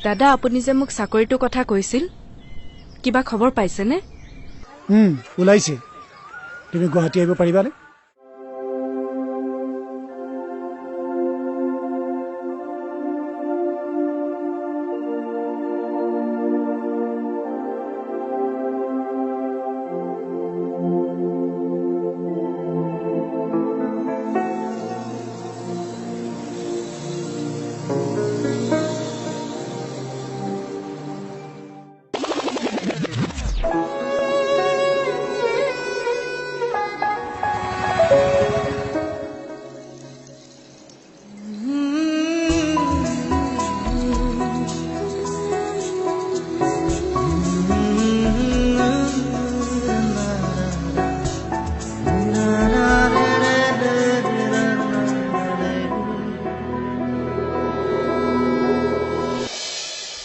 দাদা আপুনি যে মোক চাকৰিটোৰ কথা কৈছিল কিবা খবৰ পাইছেনে? ওলাইছে। তুমি গুৱাহাটী আহিব পাৰিবানে?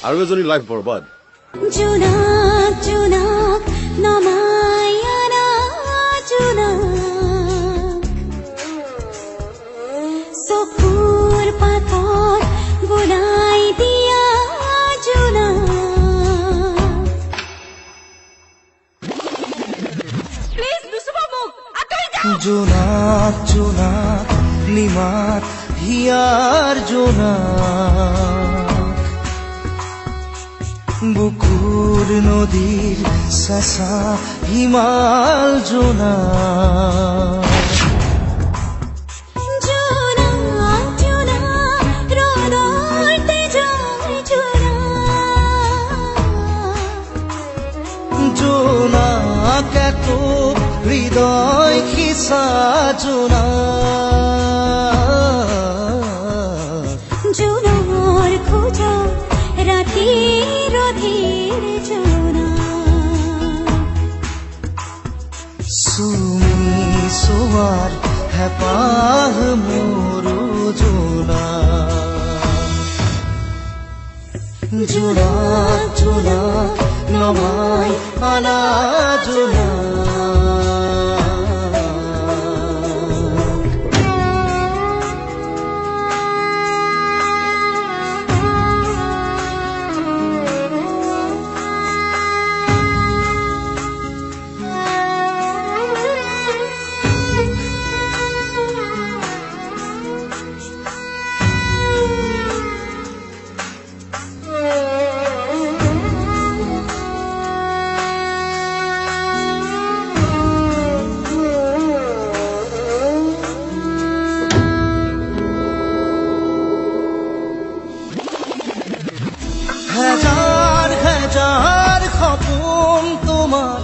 আৰু এজনী লাইফ বৰবাদ। জোনাক জোনাক নমায়ানা জোনাক চকুৰ পাতত বুলাই দিয়া জোনাক প্লিজ দুসুবা মোক আতৰি যাও। জোনাক জোনাক নিমাত হিয়াৰ জোনাক বুকুৰ নদীৰ চেঁচা হিমাল জোনাক জোনাক জোনাক ৰ'দৰ তেজৰ জোনাক জোনাক এত হৃদয় খিচা জোনাক জোনাৰ খোজত ৰাতিৰ অধীৰ জোনাক চুমি চোৱাৰ হেঁপাহ মোৰো জোনাক জোনাক জোনাক নমাই আনা জোনাক হাজার হাজার খপন তোমার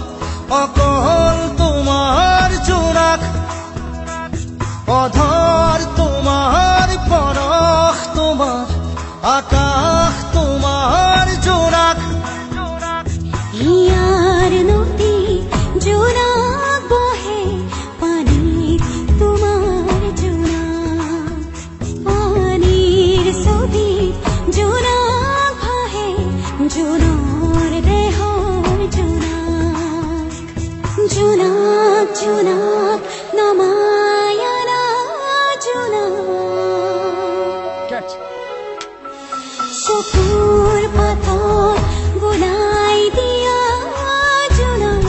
অকল তোমার জোনাক অধর তোমার পরশ তোমার আকাশ তোমার জোনাক ইয়াৰ নদী জোনাক বহে পানীত তোমাৰ জোনাক পানীৰ ছবি জোনাক ভাহে জোনৰ দেহৰ জোনাক জোনাক জোনাক নমায়ানা জোনাক চকুৰ পাতত বুলাই দিয়া জোনাক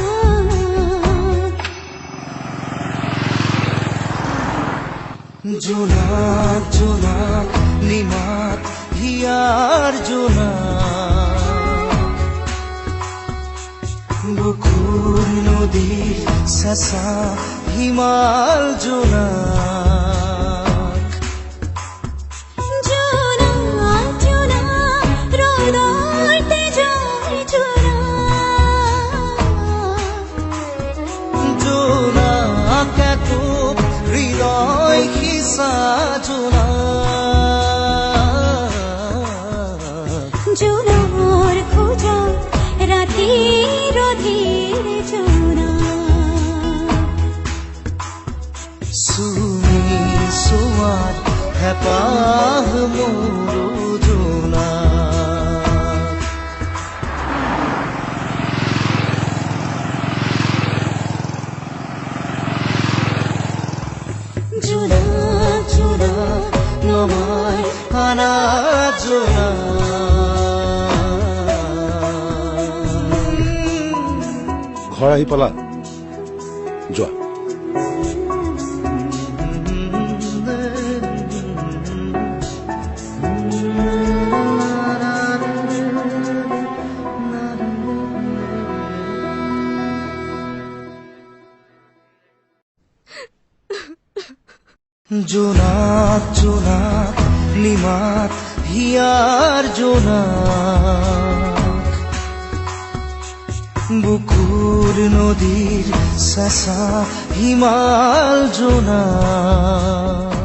জোনাক জোনাক নিমাত হিয়াৰ জোনাক বুকুৰ নদীৰ চেঁচা হিমাল জোনাক জোনাক জোনাক ৰ'দৰ তেজৰ জোনাক জোনাক এত হৃদয় খিচা জোনাক জোনাৰ খোজত ৰাতিৰ অধীৰ জোনাক চুমি চোৱাৰ হেঁপাহ মোৰো জোনাক জোনাক জোনাক নমাই আনা জোনাক ঘৰ আহি পালা যোৱা জোনাক জোনাক নিমাত হিয়াৰ জোনাক বুকুৰ নদীৰ চেঁচা হিমাল জোনাক